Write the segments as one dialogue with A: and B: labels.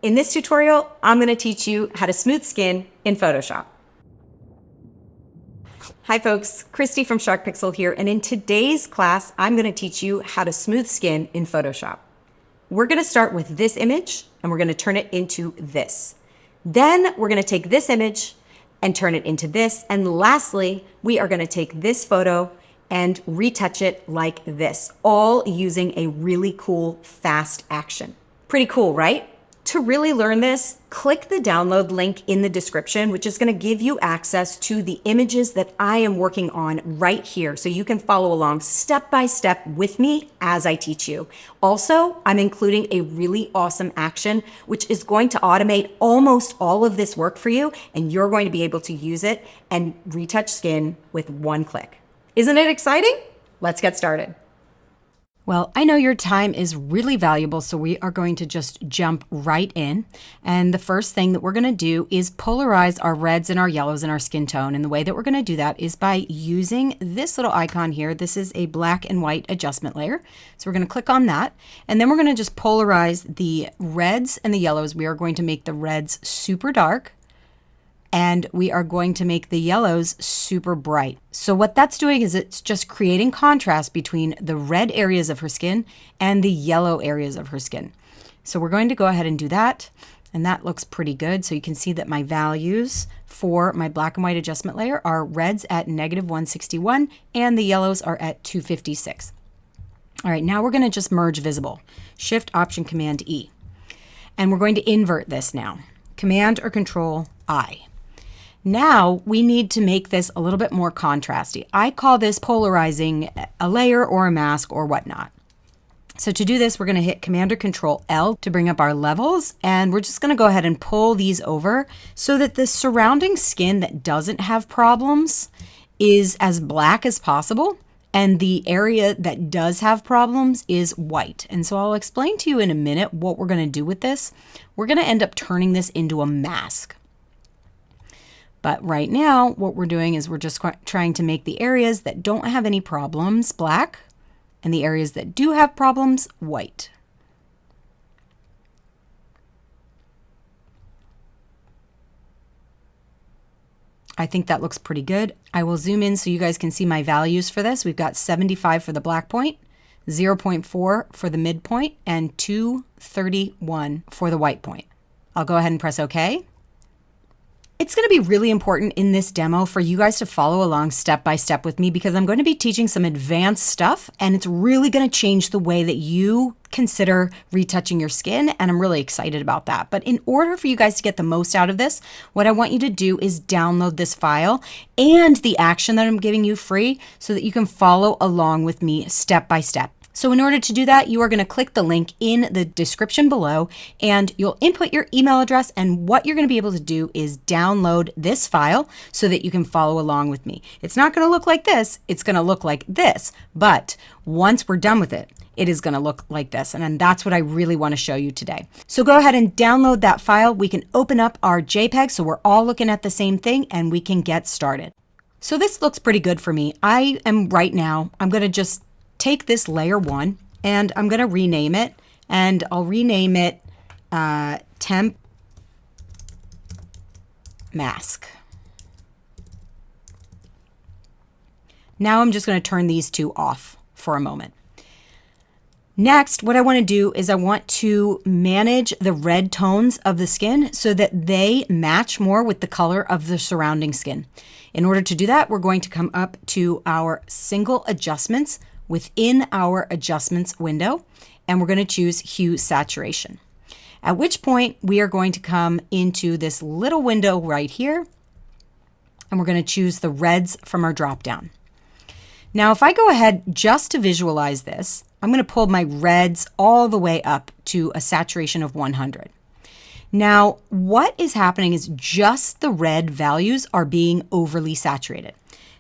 A: In this tutorial, I'm going to teach you how to smooth skin in Photoshop. Hi folks, Christy from Shark Pixel here, and in today's class, I'm going to teach you how to smooth skin in Photoshop. We're going to start with this image, and we're going to turn it into this. Then we're going to take this image and turn it into this, and lastly, we are going to take this photo and retouch it like this, all using a really cool fast action. Pretty cool, right? To really learn this, click the download link in the description, which is going to give you access to the images that I am working on right here, so you can follow along step by step with me as I teach you. Also, I'm including a really awesome action, which is going to automate almost all of this work for you, and you're going to be able to use it and retouch skin with one click. Isn't it exciting? Let's get started. Well, I know your time is really valuable, so we are going to just jump right in. And the first thing that we're going to do is polarize our reds and our yellows and our skin tone. And the way that we're going to do that is by using this little icon here. This is a black and white adjustment layer. So we're going to click on that. And then we're going to just polarize the reds and the yellows. We are going to make the reds super dark, and we are going to make the yellows super bright. So what that's doing is it's just creating contrast between the red areas of her skin and the yellow areas of her skin. So we're going to go ahead and do that, and that looks pretty good. So you can see that my values for my black and white adjustment layer are reds at -161 and the yellows are at 256. All right, now we're going to just merge visible. Shift Option Command E. And we're going to invert this now. Command or Control I. Now we need to make this a little bit more contrasty. I call this polarizing a layer or a mask or whatnot. So to do this, we're going to hit Command or Control L to bring up our levels, and we're just going to go ahead and pull these over so that the surrounding skin that doesn't have problems is as black as possible, and the area that does have problems is white. And so I'll explain to you in a minute what we're going to do with this. We're going to end up turning this into a mask. But right now, what we're doing is we're just trying to make the areas that don't have any problems black, and the areas that do have problems white. I think that looks pretty good. I will zoom in so you guys can see my values for this. We've got 75 for the black point, 0.4 for the midpoint, and 231 for the white point. I'll go ahead and press OK. It's going to be really important in this demo for you guys to follow along step by step with me, because I'm going to be teaching some advanced stuff, and it's really going to change the way that you consider retouching your skin, and I'm really excited about that. But in order for you guys to get the most out of this, what I want you to do is download this file and the action that I'm giving you free so that you can follow along with me step by step. So in order to do that, you are going to click the link in the description below, and you'll input your email address, and what you're going to be able to do is download this file so that you can follow along with me. It's not going to look like this, it's going to look like this, but once we're done with it, it is going to look like this, and that's what I really want to show you today. So go ahead and download that file. We can open up our JPEG so we're all looking at the same thing, and we can get started. So this looks pretty good for me. I'm going to just take this layer 1, and I'm going to rename it, and I'll rename it Temp Mask. Now I'm just going to turn these two off for a moment. Next, what I want to do is I want to manage the red tones of the skin so that they match more with the color of the surrounding skin. In order to do that, we're going to come up to our single adjustments within our adjustments window, and we're going to choose Hue Saturation. At which point we are going to come into this little window right here, and we're going to choose the reds from our drop down. Now, if I go ahead just to visualize this, I'm going to pull my reds all the way up to a saturation of 100. Now, what is happening is just the red values are being overly saturated.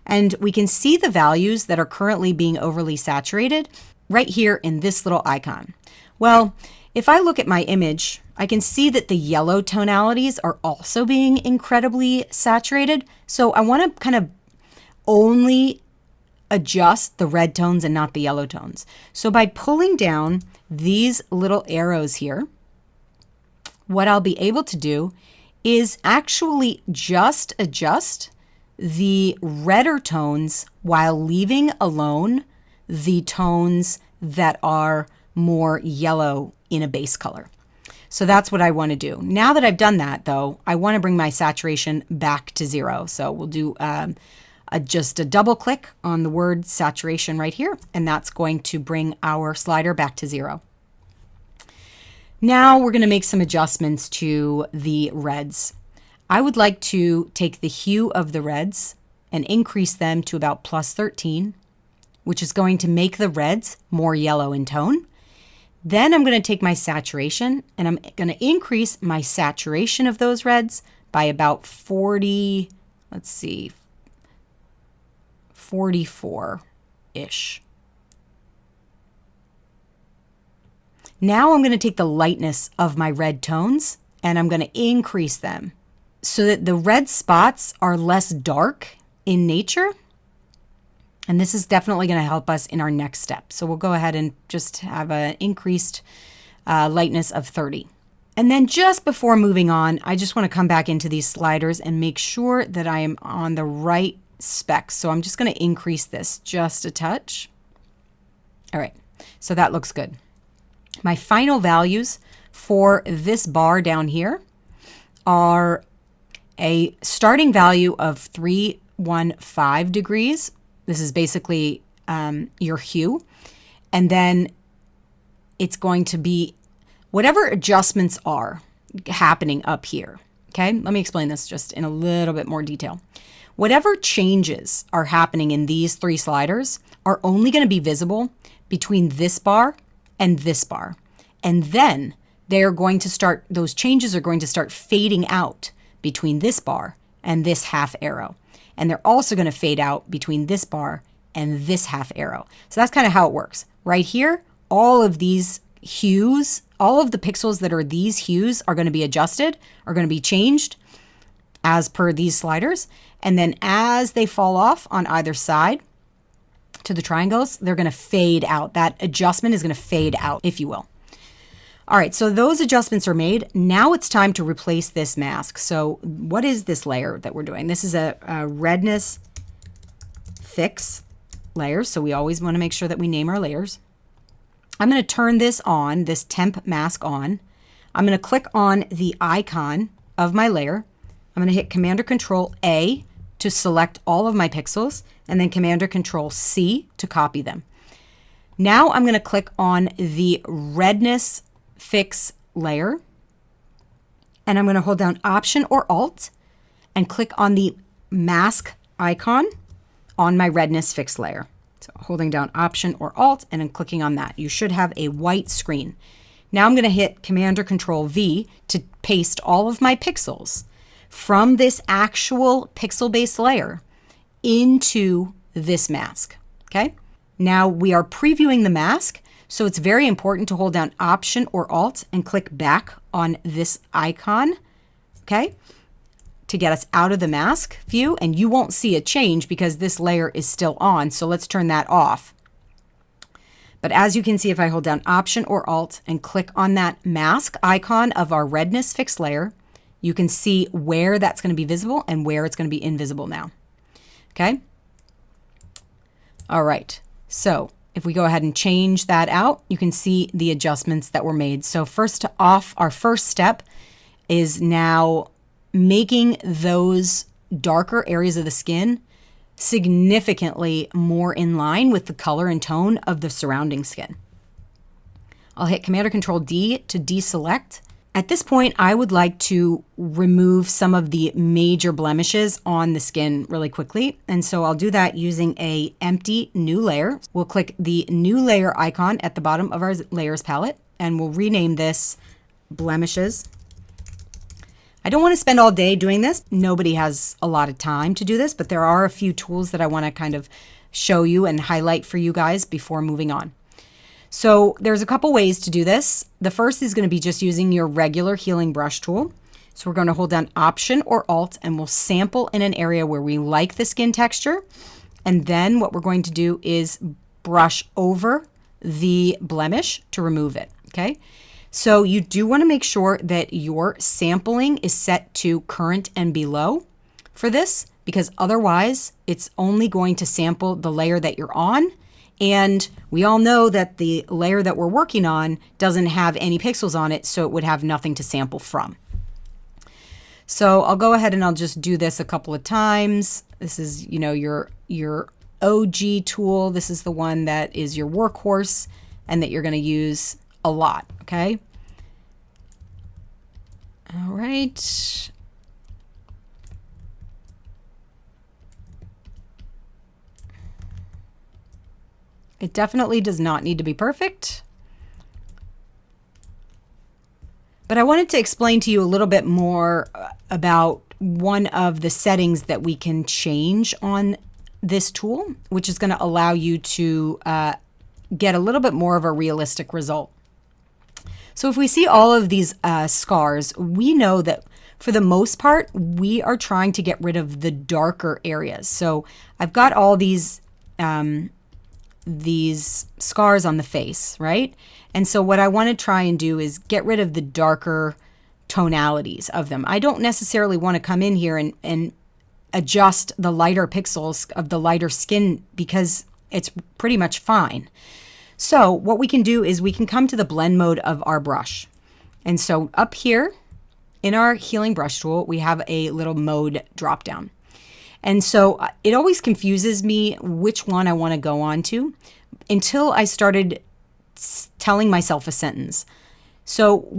A: And we can see the values that are currently being overly saturated right here in this little icon. Well, if I look at my image, I can see that the yellow tonalities are also being incredibly saturated. So I want to kind of only adjust the red tones and not the yellow tones. So by pulling down these little arrows here, what I'll be able to do is actually just adjust the redder tones while leaving alone the tones that are more yellow in a base color. So that's what I want to do. Now that I've done that, though, I want to bring my saturation back to 0. So we'll do just a double click on the word saturation right here, and that's going to bring our slider back to 0. Now we're going to make some adjustments to the reds. I would like to take the hue of the reds and increase them to about +13, which is going to make the reds more yellow in tone. Then I'm going to take my saturation and I'm going to increase my saturation of those reds by about 40, let's see, 44-ish. Now I'm going to take the lightness of my red tones and I'm going to increase them so that the red spots are less dark in nature. And this is definitely going to help us in our next step. So we'll go ahead and just have an increased lightness of 30. And then just before moving on, I just want to come back into these sliders and make sure that I am on the right specs. So I'm just going to increase this just a touch. All right, so that looks good. My final values for this bar down here are a starting value of 315 degrees. This is basically your hue. And then it's going to be whatever adjustments are happening up here. Okay, let me explain this just in a little bit more detail. Whatever changes are happening in these 3 sliders are only going to be visible between this bar and this bar. And then they're going to start, those changes are going to start fading out between this bar and this half arrow. And they're also going to fade out between this bar and this half arrow. So that's kind of how it works. Right here, all of these hues, all of the pixels that are these hues are going to be adjusted, are going to be changed as per these sliders. And then as they fall off on either side to the triangles, they're going to fade out. That adjustment is going to fade out, if you will. All right, so those adjustments are made. Now it's time to replace this mask. So what is this layer that we're doing? This is a redness fix layer. So we always want to make sure that we name our layers. I'm going to turn this on, this temp mask on. I'm going to click on the icon of my layer. I'm going to hit Command or Control A to select all of my pixels, and then Command or Control C to copy them. Now I'm going to click on the redness fix layer, and I'm going to hold down Option or Alt and click on the mask icon on my redness fix layer. So holding down Option or Alt and then clicking on that. You should have a white screen. Now I'm going to hit Command or Control V to paste all of my pixels from this actual pixel-based layer into this mask. Okay? Now we are previewing the mask. So it's very important to hold down Option or Alt and click back on this icon, okay, to get us out of the mask view. And you won't see a change because this layer is still on. So let's turn that off. But as you can see, if I hold down Option or Alt and click on that mask icon of our redness fixed layer, you can see where that's going to be visible and where it's going to be invisible now. Okay. All right. So if we go ahead and change that out, you can see the adjustments that were made. So first off, our first step is now making those darker areas of the skin significantly more in line with the color and tone of the surrounding skin. I'll hit Command or Control D to deselect. At this point, I would like to remove some of the major blemishes on the skin really quickly. And so I'll do that using a empty new layer. We'll click the new layer icon at the bottom of our layers palette, and we'll rename this blemishes. I don't want to spend all day doing this. Nobody has a lot of time to do this, but there are a few tools that I want to kind of show you and highlight for you guys before moving on. So there's a couple ways to do this. The first is going to be just using your regular healing brush tool. So we're going to hold down Option or Alt and we'll sample in an area where we like the skin texture. And then what we're going to do is brush over the blemish to remove it. Okay. So you do want to make sure that your sampling is set to current and below for this, because otherwise it's only going to sample the layer that you're on. And we all know that the layer that we're working on doesn't have any pixels on it, so it would have nothing to sample from. So I'll go ahead and I'll just do this a couple of times. This is, you know, your OG tool. This is the one that is your workhorse and that you're going to use a lot, okay? All right. It definitely does not need to be perfect. But I wanted to explain to you a little bit more about one of the settings that we can change on this tool, which is going to allow you to get a little bit more of a realistic result. So if we see all of these scars, we know that for the most part, we are trying to get rid of the darker areas. So I've got all these scars on the face, right? And so what I want to try and do is get rid of the darker tonalities of them. I don't necessarily want to come in here and adjust the lighter pixels of the lighter skin because it's pretty much fine. So what we can do is we can come to the blend mode of our brush. And so up here in our healing brush tool, we have a little mode drop down. And so it always confuses me which one I want to go on to until I started telling myself a sentence. So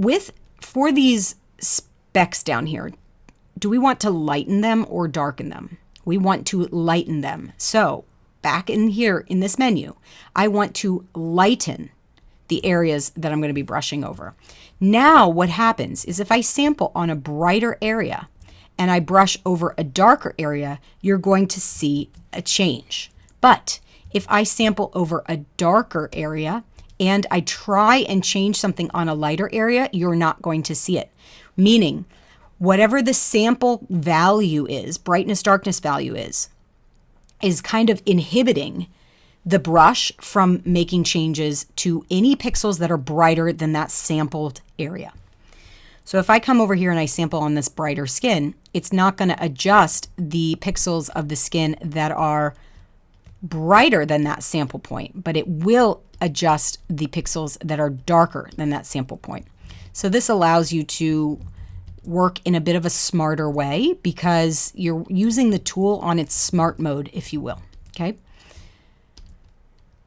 A: for these specks down here, do we want to lighten them or darken them? We want to lighten them. So back in here in this menu, I want to lighten the areas that I'm going to be brushing over. Now what happens is if I sample on a brighter area, and I brush over a darker area, you're going to see a change. But if I sample over a darker area and I try and change something on a lighter area, you're not going to see it. Meaning, whatever the sample value is, brightness, darkness value is kind of inhibiting the brush from making changes to any pixels that are brighter than that sampled area. So if I come over here and I sample on this brighter skin, it's not going to adjust the pixels of the skin that are brighter than that sample point, but it will adjust the pixels that are darker than that sample point. So this allows you to work in a bit of a smarter way because you're using the tool on its smart mode, if you will, okay?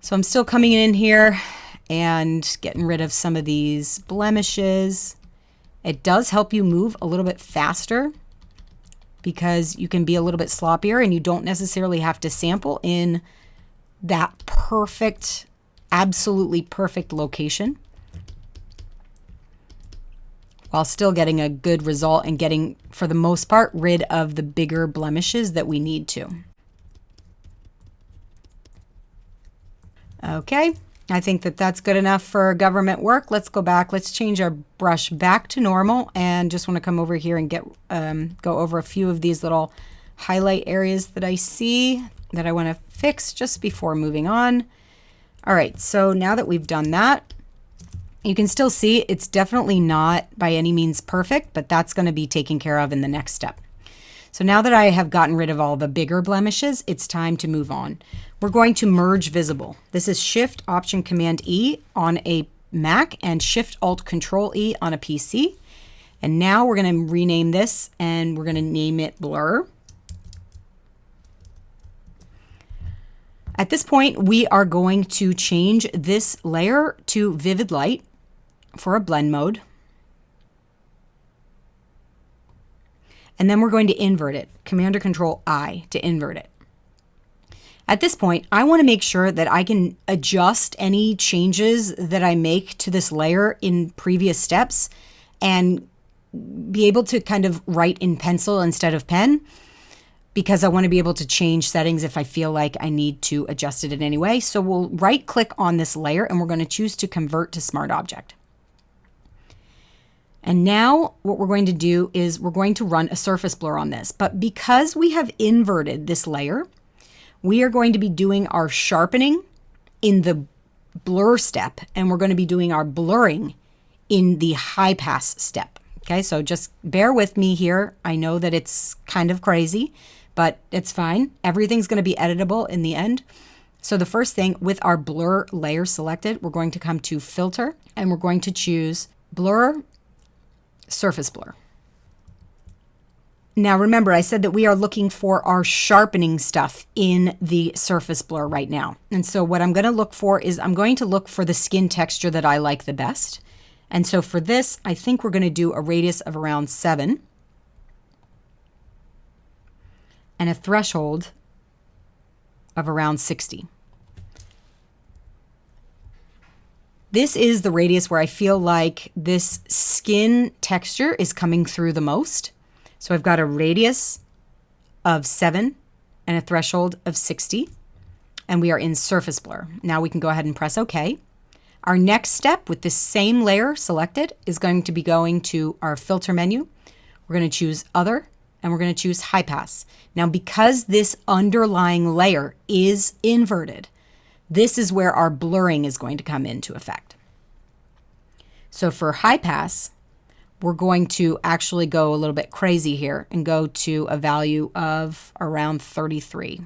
A: So I'm still coming in here and getting rid of some of these blemishes. It does help you move a little bit faster because you can be a little bit sloppier and you don't necessarily have to sample in that perfect, absolutely perfect location while still getting a good result and getting, for the most part, rid of the bigger blemishes that we need to. Okay. I think that that's good enough for government work. Let's go back. Let's change our brush back to normal and just want to come over here and go over a few of these little highlight areas that I see that I want to fix just before moving on. All right, so now that we've done that, you can still see it's definitely not by any means perfect, but that's going to be taken care of in the next step. So now that I have gotten rid of all the bigger blemishes, it's time to move on. We're going to merge visible. This is Shift Option Command E on a Mac and Shift Alt Control E on a PC. And now we're going to rename this and we're going to name it Blur. At this point, we are going to change this layer to Vivid Light for a blend mode. And then we're going to invert it, Command or Control I to invert it. At this point, I want to make sure that I can adjust any changes that I make to this layer in previous steps and be able to kind of write in pencil instead of pen, because I want to be able to change settings if I feel like I need to adjust it in any way. So we'll right click on this layer and we're going to choose to convert to Smart Object. And now what we're going to do is we're going to run a surface blur on this. But because we have inverted this layer, we are going to be doing our sharpening in the blur step, and we're going to be doing our blurring in the high pass step. Okay, so just bear with me here. I know that it's kind of crazy, but it's fine. Everything's going to be editable in the end. So the first thing, with our blur layer selected, we're going to come to Filter, and we're going to choose Blur, Surface Blur. Now remember, I said that we are looking for our sharpening stuff in the surface blur right now. And so what I'm going to look for is I'm going to look for the skin texture that I like the best. And so for this, I think we're going to do a radius of around 7 and a threshold of around 60. This is the radius where I feel like this skin texture is coming through the most. So I've got a radius of 7 and a threshold of 60, and we are in surface blur. Now we can go ahead and press OK. Our next step with this same layer selected is going to be going to our filter menu. We're going to choose Other, and we're going to choose High Pass. Now, because this underlying layer is inverted, this is where our blurring is going to come into effect. So for High Pass, we're going to actually go a little bit crazy here and go to a value of around 33.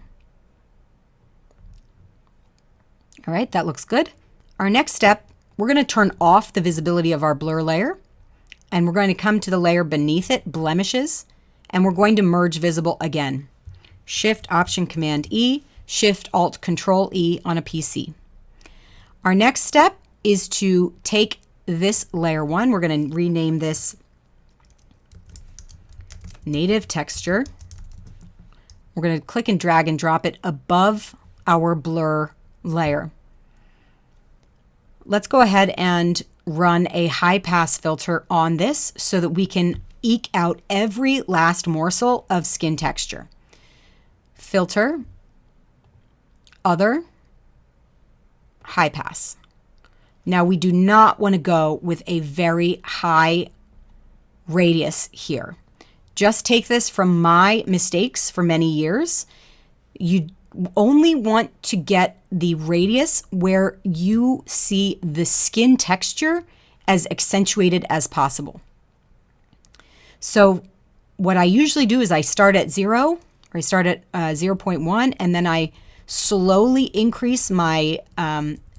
A: All right, that looks good. Our next step, we're going to turn off the visibility of our blur layer, and we're going to come to the layer beneath it, blemishes, and we're going to merge visible again. Shift Option Command E, Shift Alt Control E on a PC. Our next step is to take this layer 1, we're going to rename this Native Texture. We're going to click and drag and drop it above our blur layer. Let's go ahead and run a high pass filter on this so that we can eke out every last morsel of skin texture. Filter, Other, High Pass. Now we do not want to go with a very high radius here. Just take this from my mistakes for many years. You only want to get the radius where you see the skin texture as accentuated as possible. So what I usually do is I start at 0, or I start at 0.1, and then I slowly increase my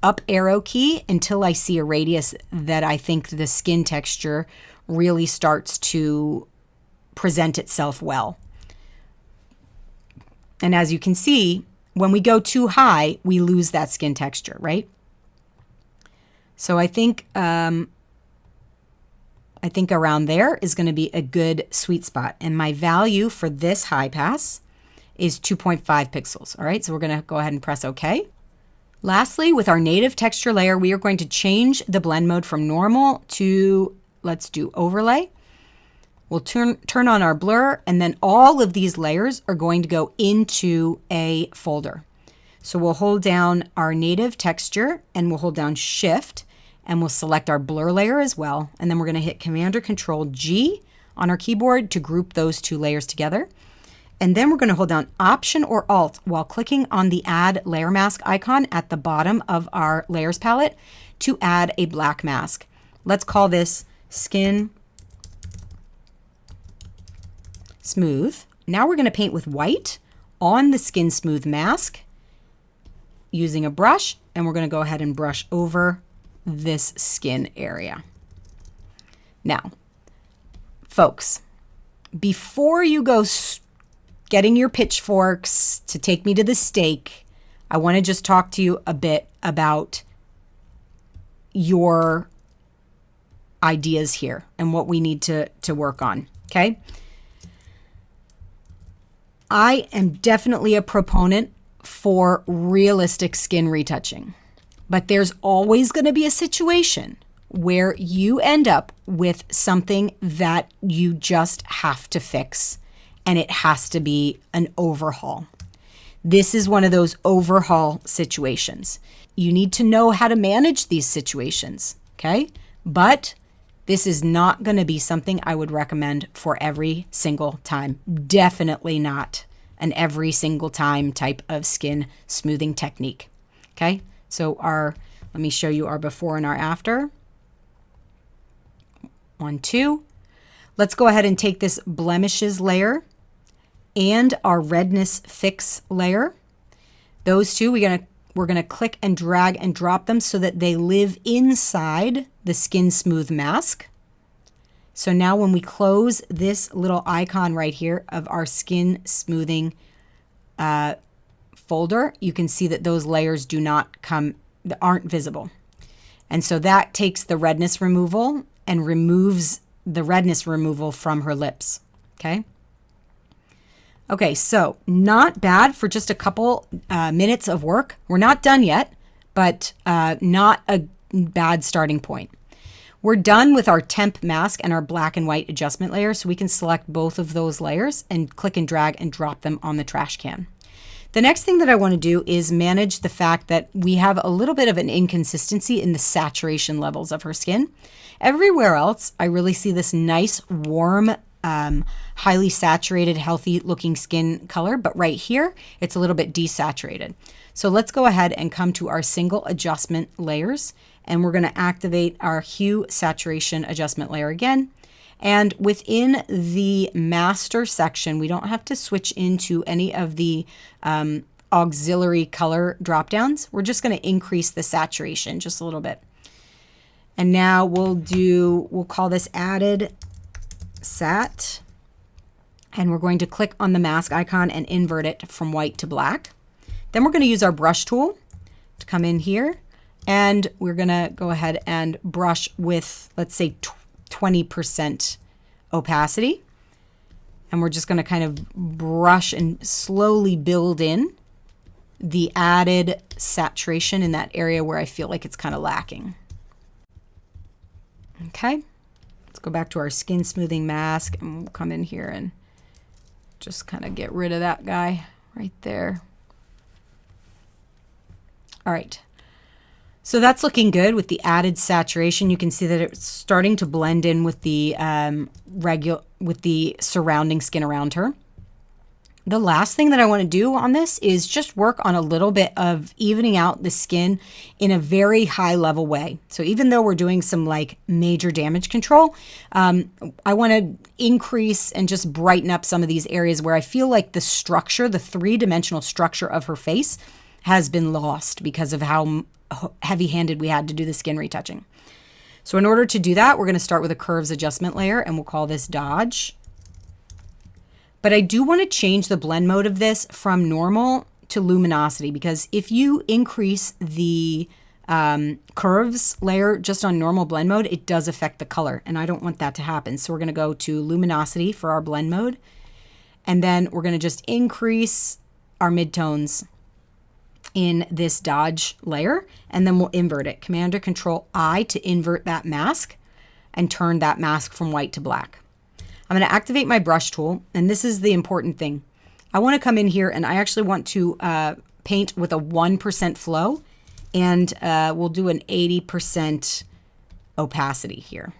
A: up arrow key until I see a radius that I think the skin texture really starts to present itself well. And as you can see, when we go too high, we lose that skin texture, right? So I think around there is going to be a good sweet spot. And my value for this high pass is 2.5 pixels. All right, so we're going to go ahead and press OK. Lastly, with our native texture layer, we are going to change the blend mode from normal to, let's do overlay. We'll turn on our blur, and then all of these layers are going to go into a folder. So we'll hold down our native texture, and we'll hold down Shift, and we'll select our blur layer as well. And then we're going to hit Command or Control G on our keyboard to group those two layers together. And then we're going to hold down Option or Alt while clicking on the Add Layer Mask icon at the bottom of our Layers palette to add a black mask. Let's call this Skin Smooth. Now we're going to paint with white on the Skin Smooth mask using a brush, and we're going to go ahead and brush over this skin area. Now, folks, before you go getting your pitchforks to take me to the stake, I want to just talk to you a bit about your ideas here and what we need to work on, okay? I am definitely a proponent for realistic skin retouching, but there's always going to be a situation where you end up with something that you just have to fix, and it has to be an overhaul. This is one of those overhaul situations. You need to know how to manage these situations, okay? But this is not going to be something I would recommend for every single time. Definitely not an every single time type of skin smoothing technique, okay? So let me show you our before and our after. on 2. Let's go ahead and take this blemishes layer and our redness fix layer. Those two, we're gonna click and drag and drop them so that they live inside the Skin Smooth mask. So now when we close this little icon right here of our skin smoothing folder, you can see that those layers aren't visible. And so that takes the redness removal and removes the redness removal from her lips, okay? Okay, so not bad for just a couple minutes of work. We're not done yet, but not a bad starting point. We're done with our temp mask and our black and white adjustment layer, so we can select both of those layers and click and drag and drop them on the trash can. The next thing that I want to do is manage the fact that we have a little bit of an inconsistency in the saturation levels of her skin. Everywhere else, I really see this nice, warm, highly saturated, healthy looking skin color, but right here, it's a little bit desaturated. So let's go ahead and come to our single adjustment layers, and we're going to activate our Hue Saturation adjustment layer again. And within the master section, we don't have to switch into any of the auxiliary color drop-downs. We're just going to increase the saturation just a little bit. And now we'll call this added sat, and we're going to click on the mask icon and invert it from white to black. Then we're going to use our brush tool to come in here, and we're going to go ahead and brush with, let's say, 20% opacity. And we're just going to kind of brush and slowly build in the added saturation in that area where I feel like it's kind of lacking. Okay, let's go back to our skin smoothing mask, and we'll come in here and just kind of get rid of that guy right there. All right, so that's looking good with the added saturation. You can see that it's starting to blend in with the surrounding skin around her. The last thing that I want to do on this is just work on a little bit of evening out the skin in a very high level way. So even though we're doing some like major damage control, I want to increase and just brighten up some of these areas where I feel like the structure, the three-dimensional structure of her face has been lost because of how heavy-handed we had to do the skin retouching. So in order to do that, we're going to start with a curves adjustment layer, and we'll call this Dodge. But I do want to change the blend mode of this from normal to luminosity, because if you increase the curves layer just on normal blend mode, it does affect the color, and I don't want that to happen. So we're going to go to luminosity for our blend mode, and then we're going to just increase our midtones in this Dodge layer, and then we'll invert it. Command or Control I to invert that mask and turn that mask from white to black. I'm going to activate my brush tool, and this is the important thing. I want to come in here, and I actually want to paint with a 1% flow, and we'll do an 80% opacity here.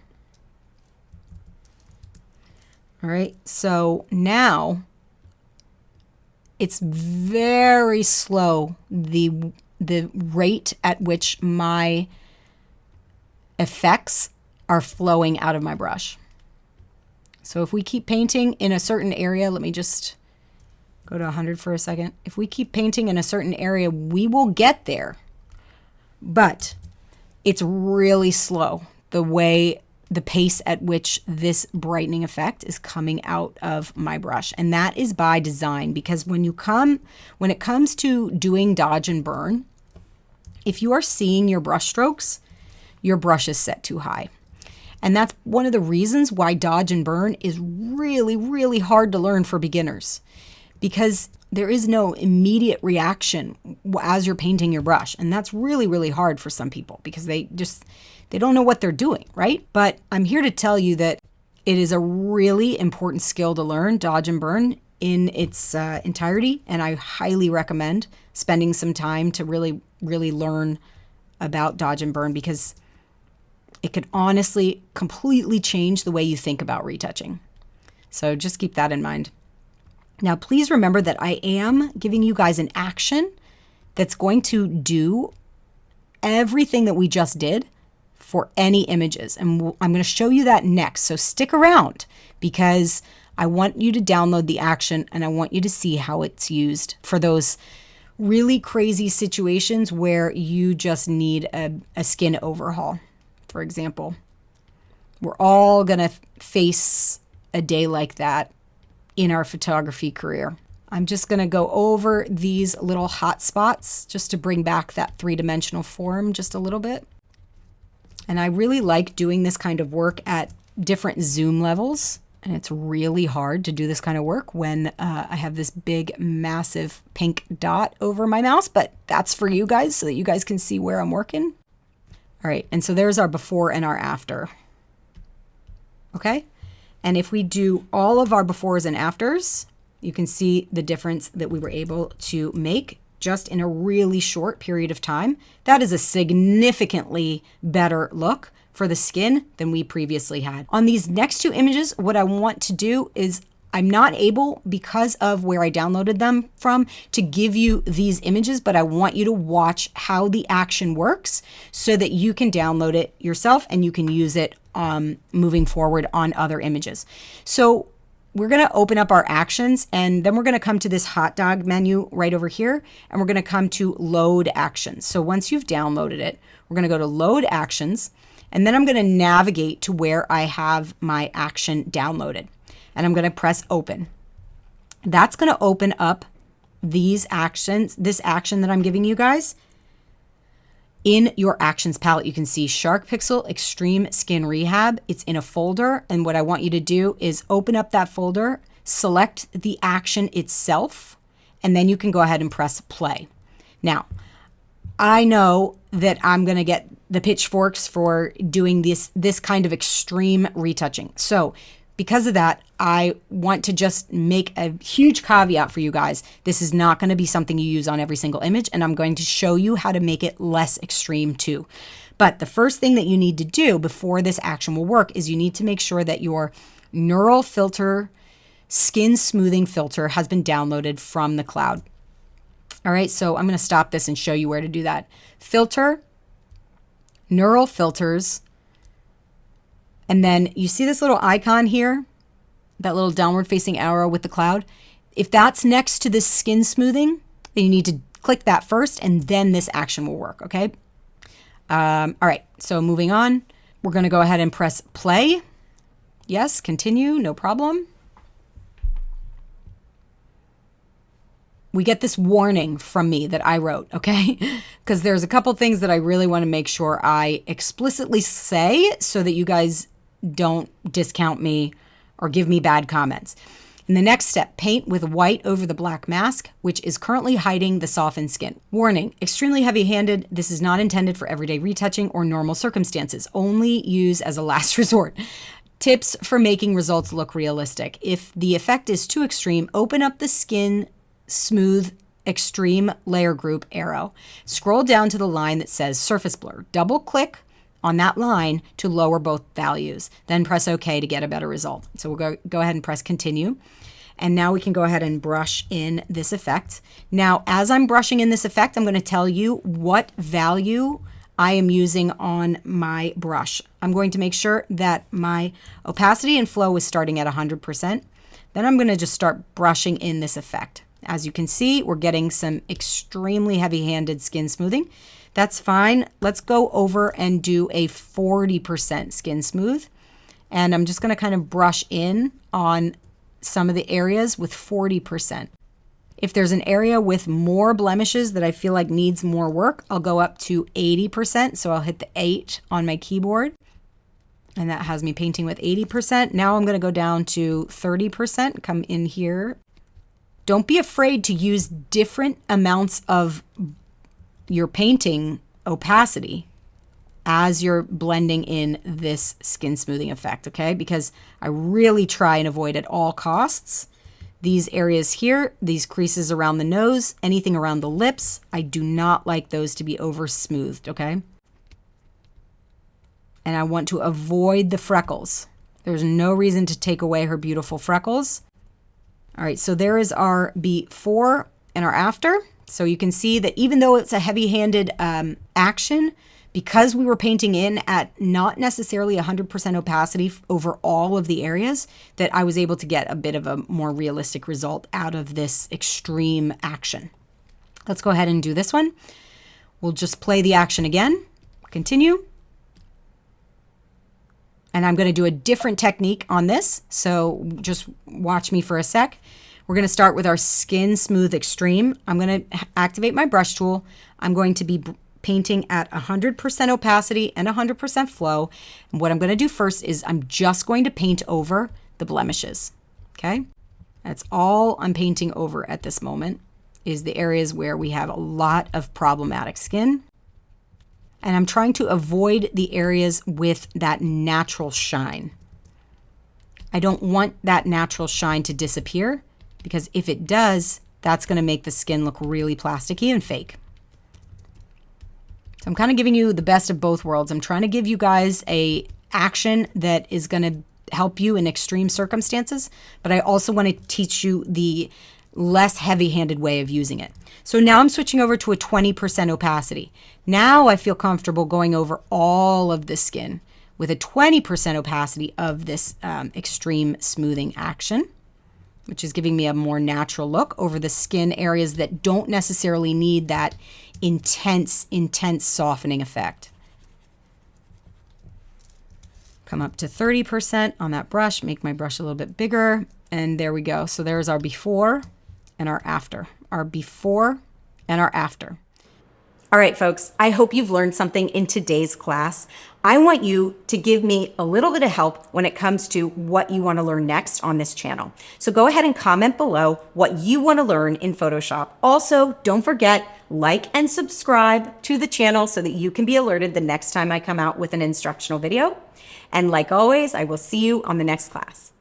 A: All right, so now it's very slow, the rate at which my effects are flowing out of my brush. So if we keep painting in a certain area, let me just go to 100 for a second. If we keep painting in a certain area, we will get there. But it's really slow, the pace at which this brightening effect is coming out of my brush. And that is by design, because when it comes to doing dodge and burn, if you are seeing your brush strokes, your brush is set too high. And that's one of the reasons why dodge and burn is really, really hard to learn for beginners, because there is no immediate reaction as you're painting your brush. And that's really, really hard for some people because they don't know what they're doing, right? But I'm here to tell you that it is a really important skill to learn, dodge and burn, in its entirety. And I highly recommend spending some time to really, really learn about dodge and burn, because it could honestly completely change the way you think about retouching. So just keep that in mind. Now, please remember that I am giving you guys an action that's going to do everything that we just did for any images. And I'm going to show you that next. So stick around because I want you to download the action and I want you to see how it's used for those really crazy situations where you just need a skin overhaul, for example. We're all going to face a day like that in our photography career. I'm just going to go over these little hot spots just to bring back that three-dimensional form just a little bit. And I really like doing this kind of work at different zoom levels. And it's really hard to do this kind of work when I have this big, massive pink dot over my mouse, but that's for you guys so that you guys can see where I'm working. All right, and so there's our before and our after. Okay, and if we do all of our befores and afters, you can see the difference that we were able to make just in a really short period of time. That is a significantly better look for the skin than we previously had. On these next two images, what I want to do is I'm not able, because of where I downloaded them from, to give you these images, but I want you to watch how the action works so that you can download it yourself and you can use it moving forward on other images. So we're going to open up our actions and then we're going to come to this hot dog menu right over here and we're going to come to load actions. So once you've downloaded it, we're going to go to load actions and then I'm going to navigate to where I have my action downloaded and I'm going to press open. That's going to open up these actions, this action that I'm giving you guys. In your actions palette, you can see Shark Pixel Extreme Skin Rehab. It's in a folder. And what I want you to do is open up that folder, select the action itself, and then you can go ahead and press play. Now, I know that I'm going to get the pitchforks for doing this kind of extreme retouching. So because of that, I want to just make a huge caveat for you guys. This is not going to be something you use on every single image, and I'm going to show you how to make it less extreme too. But the first thing that you need to do before this action will work is you need to make sure that your neural filter skin smoothing filter has been downloaded from the cloud. All right, so I'm going to stop this and show you where to do that. Filter, neural filters, and then you see this little icon here, that little downward facing arrow with the cloud. If that's next to this skin smoothing, then you need to click that first and then this action will work, okay? All right, so moving on, we're gonna go ahead and press play. Yes, continue, no problem. We get this warning from me that I wrote, okay? Because there's a couple things that I really want to make sure I explicitly say so that you guys don't discount me or give me bad comments. In the next step, paint with white over the black mask, which is currently hiding the softened skin. Warning, extremely heavy-handed. This is not intended for everyday retouching or normal circumstances. Only use as a last resort. Tips for making results look realistic. If the effect is too extreme, open up the skin smooth extreme layer group arrow. Scroll down to the line that says surface blur. Double click on that line to lower both values. Then press OK to get a better result. So we'll go ahead and press continue. And now we can go ahead and brush in this effect. Now, as I'm brushing in this effect, I'm going to tell you what value I am using on my brush. I'm going to make sure that my opacity and flow is starting at 100%. Then I'm going to just start brushing in this effect. As you can see, we're getting some extremely heavy-handed skin smoothing. That's fine. Let's go over and do a 40% skin smooth. And I'm just going to kind of brush in on some of the areas with 40%. If there's an area with more blemishes that I feel like needs more work, I'll go up to 80%. So I'll hit the 8 on my keyboard. And that has me painting with 80%. Now I'm going to go down to 30%, come in here. Don't be afraid to use different amounts of your painting opacity as you're blending in this skin smoothing effect, okay? Because I really try and avoid at all costs these areas here, these creases around the nose, anything around the lips. I do not like those to be over smoothed, okay? And I want to avoid the freckles. There's no reason to take away her beautiful freckles. All right, so there is our before and our after. So you can see that even though it's a heavy-handed action, because we were painting in at not necessarily 100% opacity over all of the areas, that I was able to get a bit of a more realistic result out of this extreme action. Let's go ahead and do this one. We'll just play the action again, continue. And I'm going to do a different technique on this, so just watch me for a sec. We're going to start with our Skin Smooth Extreme. I'm going to activate my brush tool. I'm going to be painting at 100% opacity and 100% flow. And what I'm going to do first is I'm just going to paint over the blemishes, okay? That's all I'm painting over at this moment, is the areas where we have a lot of problematic skin. And I'm trying to avoid the areas with that natural shine. I don't want that natural shine to disappear, because if it does, that's going to make the skin look really plasticky and fake. So I'm kind of giving you the best of both worlds. I'm trying to give you guys a action that is going to help you in extreme circumstances, but I also want to teach you the less heavy-handed way of using it. So now I'm switching over to a 20% opacity. Now I feel comfortable going over all of the skin with a 20% opacity of this extreme smoothing action, which is giving me a more natural look over the skin areas that don't necessarily need that intense softening effect. Come up to 30% on that brush, make my brush a little bit bigger, and there we go. So there's our before and our after. Our before and our after. All right, folks, I hope you've learned something in today's class. I want you to give me a little bit of help when it comes to what you want to learn next on this channel. So go ahead and comment below what you want to learn in Photoshop. Also, don't forget, like and subscribe to the channel so that you can be alerted the next time I come out with an instructional video. And like always, I will see you on the next class.